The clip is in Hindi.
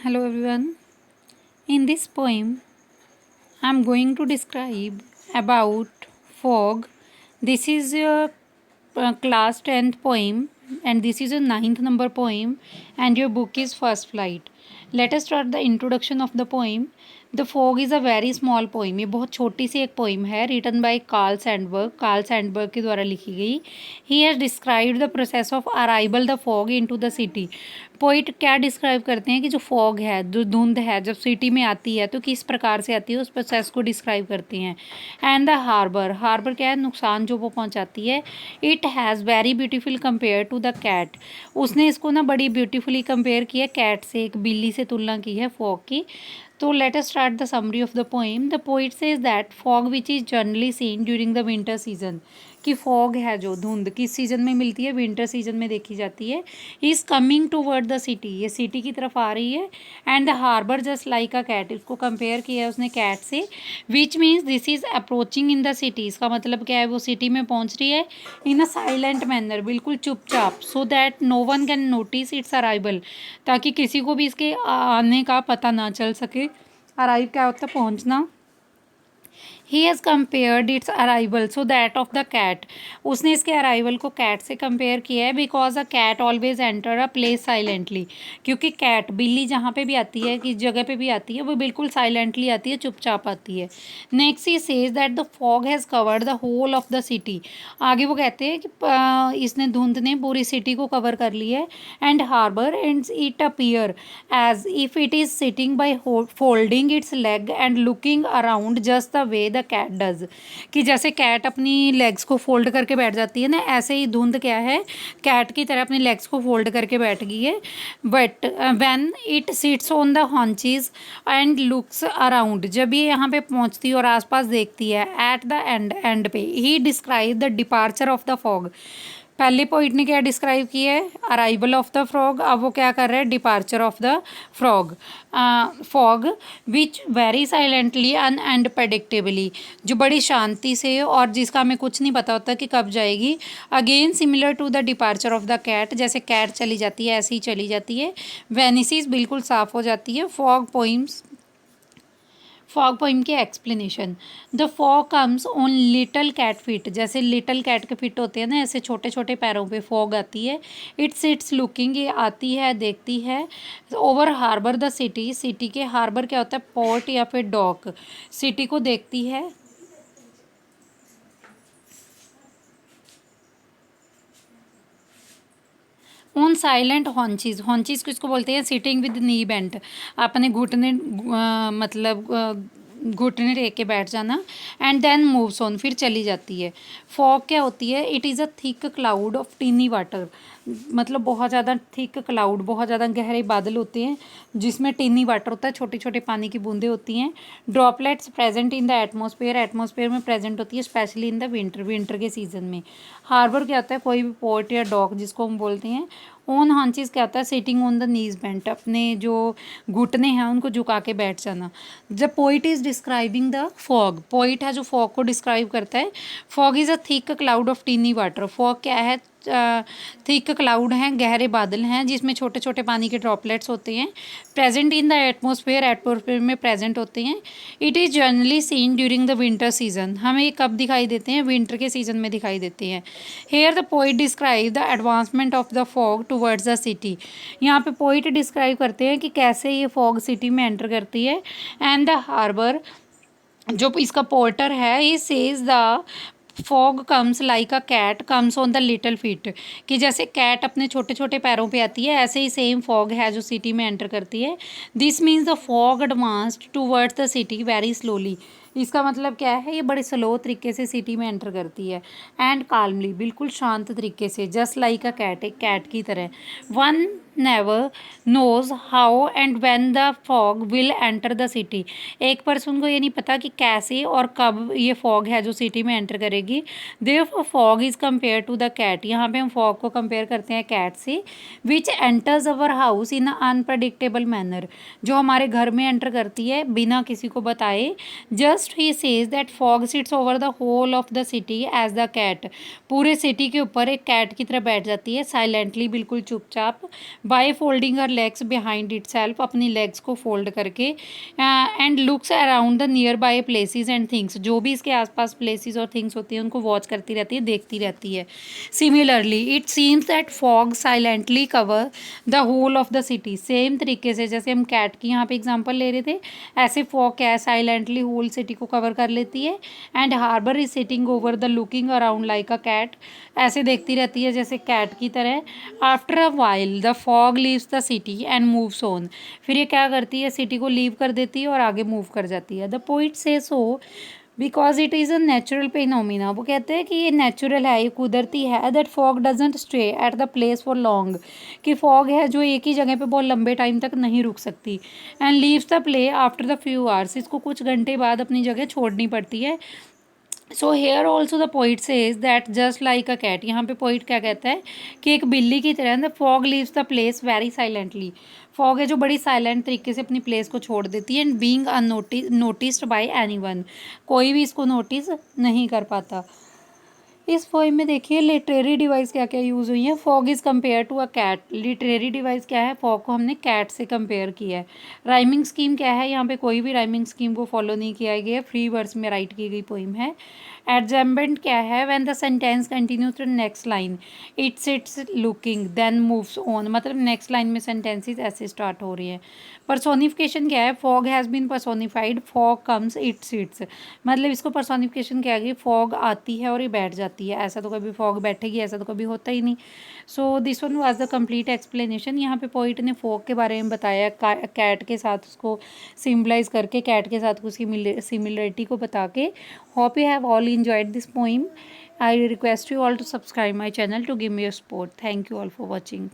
Hello everyone. In this poem, I am going to describe about fog. This is your class 10th poem and this is a ninth number poem and your book is First Flight. Let us start the introduction of the poem. The fog is a very small poem. ये बहुत छोटी सी एक पोइम है, रिटन बाय कार्ल सैंडबर्ग के द्वारा लिखी गई। He has described the process of arrival the fog into the city. Poet क्या डिस्क्राइब करते हैं कि जो फॉग है, जो धुंध है, जब सिटी में आती है तो किस प्रकार से आती है, उस प्रोसेस को डिस्क्राइब करते हैं। एंड द हार्बर क्या है, नुकसान जो वो पहुंचाती है। It has very beautiful compare to the cat. उसने इसको ना बड़ी ब्यूटीफुली कंपेयर किया कैट से, एक बिल्ली से तुलना की है फॉग की। तो let us start the summary of the poem. The poet says that fog which is generally seen during the winter season, कि फॉग है जो धुंध किस सीजन में मिलती है, विंटर सीजन में देखी जाती है। Is coming toward the city, ये सिटी की तरफ आ रही है। And the harbour just like a cat, इसको कंपेयर किया है उसने कैट से। Which means this is approaching in the city, इसका मतलब क्या है, वो सिटी में पहुंच रही है इन अ साइलेंट मैनर, बिल्कुल चुपचाप। So that no one can notice its arrival, ताकि किसी को भी इसके आने का पता ना चल सके। अराइव क्या होता है, पहुंचना। He has compared its arrival so that of the cat, उसने इसके अराइवल को कैट से कंपेयर किया है। Because a cat always enter a place silently, क्योंकि कैट बिल्ली जहाँ पे भी आती है, किस जगह पे भी आती है, वो बिल्कुल साइलेंटली आती है, चुपचाप आती है। Next he says that the fog has covered the whole of the city. आगे वो कहते हैं कि इसने धुंध ने पूरी सिटी को कवर कर ली है। And harbour and it appear as if it is sitting by folding its leg and looking around just the way the cat does, कि जैसे कैट अपनी लेग्स को फोल्ड करके बैठ जाती है ना, ऐसे ही धुंध क्या है, कैट की तरह अपनी लेग्स को फोल्ड करके बैठ गई है। But when it sits on the haunches and looks around, जब ये यहाँ पे पहुँचती है और आसपास देखती है, एट द एंड पे he describe the departure of the fog. पहले पॉइंट ने क्या डिस्क्राइब किया है, अराइवल ऑफ द फ्रॉग। अब वो क्या कर रहे हैं, departure of the frog fog which very silently and predictably, जो बड़ी शांति से और जिसका हमें कुछ नहीं पता होता कि कब जाएगी। Again similar to the departure of the cat, जैसे कैट चली जाती है ऐसे ही चली जाती है। वेनिसीज बिल्कुल साफ हो जाती है। फॉग पोइम की explanation. The fog comes on little cat feet, जैसे लिटल कैट के फीट होते हैं ना, ऐसे छोटे छोटे पैरों पे फॉग आती है। इट्स लुकिंग, ये आती है, देखती है। Over harbour the city, city के हार्बर क्या होता है, पोर्ट या फिर डॉक, सिटी को देखती है। ऑन साइलेंट हॉन्चीज, हॉन्चीज किसको बोलते हैं, सिटिंग विद नी बेंट, अपने घुटने मतलब घुटने टेक के बैठ जाना। एंड देन मूव्स ऑन, फिर चली जाती है। फॉग क्या होती है, it is a thick cloud of tiny water, मतलब बहुत ज़्यादा थिक क्लाउड, बहुत ज़्यादा गहरे बादल होते हैं जिसमें टीनी वाटर होता है, छोटी छोटी पानी की बूंदें होती हैं। Droplets present in the atmosphere, atmosphere में प्रेजेंट होती है, स्पेशली इन द विंटर के सीजन में। हार्बर क्या होता है, कोई भी पोर्ट या डॉक जिसको हम बोलते हैं। ऑन हॉन्चीज क्या होता है, sitting on the knees bent, अपने जो घुटने हैं उनको झुका के बैठ जाना। जब poet is describing the fog, poet है जो फॉग को डिस्क्राइब करता है। Fog is a thick cloud of tiny water, fog क्या है, थिक क्लाउड हैं, गहरे बादल हैं जिसमें छोटे छोटे पानी के ड्रॉपलेट्स होते हैं। प्रेजेंट इन द एटमॉस्फेयर में प्रेजेंट होते हैं। It is generally seen during the winter season, हमें ये कब दिखाई देते हैं, विंटर के सीजन में दिखाई देते हैं। Here the poet describe the advancement of the fog towards the city, यहाँ पे पोइट डिस्क्राइब करते हैं कि कैसे ये फॉग सिटी में एंटर करती है। एंड द हार्बर, जो इसका पोर्टर है, ये says the fog comes like a cat comes on the little feet, कि जैसे कैट अपने छोटे छोटे पैरों पे आती है, ऐसे ही सेम फॉग है जो सिटी में एंटर करती है। This means the fog advanced towards the city very slowly, इसका मतलब क्या है, ये बड़े स्लो तरीके से सिटी में एंटर करती है। एंड काल्मली, बिल्कुल शांत तरीके से, जस्ट लाइक अ कैट, एक कैट की तरह। One never knows how and when the fog will enter the city, एक पर्सन को ये नहीं पता कि कैसे और कब ये फॉग है जो सिटी में एंटर करेगी। Therefore fog is compare to the cat, यहाँ पे हम फॉग को कंपेयर करते हैं कैट से। Which enters our house in unpredictable manner, जो हमारे घर में एंटर करती है बिना किसी को बताए, just first he says that fog sits over the whole of the city as the cat, पूरे सिटी के ऊपर एक कैट की तरह बैठ जाती है साइलेंटली, बिल्कुल चुपचाप, by folding her legs behind it self, अपनी लेग्स को फोल्ड करके, and looks around the near by places and things, जो भी इसके आसपास प्लेसेस और थिंग्स होती हैं उनको वॉच करती रहती है, देखती रहती है। Similarly it seems that fog silently cover the whole of the city, same तरीके से जैसे हम कैट की यहाँ पे एग्जांपल ले रहे थे, ऐसे फॉग क्या है साइलेंटली होल सिटी को कवर कर लेती है। And harbour is sitting over the looking around like a cat, ऐसे देखती रहती है जैसे कैट की तरह। After a while the fog leaves the city and moves on, फिर ये क्या करती है, सिटी को लीव कर देती है और आगे मूव कर जाती है। द पोइट से so because it is a natural phenomena, वो कहते हैं कि ये नेचुरल है, ये कुदरती है। That fog doesn't stay at the place for long, कि फॉग है जो एक ही जगह पे बहुत लंबे टाइम तक नहीं रुक सकती। And leaves the place after the few hours, इसको कुछ घंटे बाद अपनी जगह छोड़नी पड़ती है। So here also the poet says that just like a cat, यहाँ पे पोइट क्या कहता है कि एक बिल्ली की तरह the fog leaves the place very silently, fog है जो बड़ी साइलेंट तरीके से अपनी प्लेस को छोड़ देती है। And being noticed bye anyone, कोई भी इसको नोटिस नहीं कर पाता। इस पोइम में देखिए लिटरेरी डिवाइस क्या क्या यूज़ हुई है। Fog is compare to a cat, literary device क्या है, फॉग को हमने कैट से कंपेयर किया है। राइमिंग स्कीम क्या है, यहाँ पे कोई भी राइमिंग स्कीम को फॉलो नहीं किया गया है, फ्री वर्ड्स में राइट की गई पोइम है। एडजम्बेंट क्या है, when the sentence continue to next line it sits looking then moves on, मतलब नेक्स्ट लाइन में सेंटेंसेस ऐसे स्टार्ट हो रही है। पर्सोनिफिकेशन क्या है, fog has been personified, fog comes it sits, मतलब इसको पर्सोनिफिकेशन क्या है, फॉग आती है और ये बैठ जाती है, ऐसा तो कभी फॉग बैठेगी ऐसा तो कभी होता ही नहीं। So this one was the complete explanation. यहाँ पे पोइट ने फॉग के बारे में बताया, कैट के साथ उसको सिम्बलाइज करके, कैट के साथ उसकी सिमिलरिटी को बता के। Hope you have all enjoyed this poem. I request you all to subscribe my channel to give me your support. Thank you all for watching.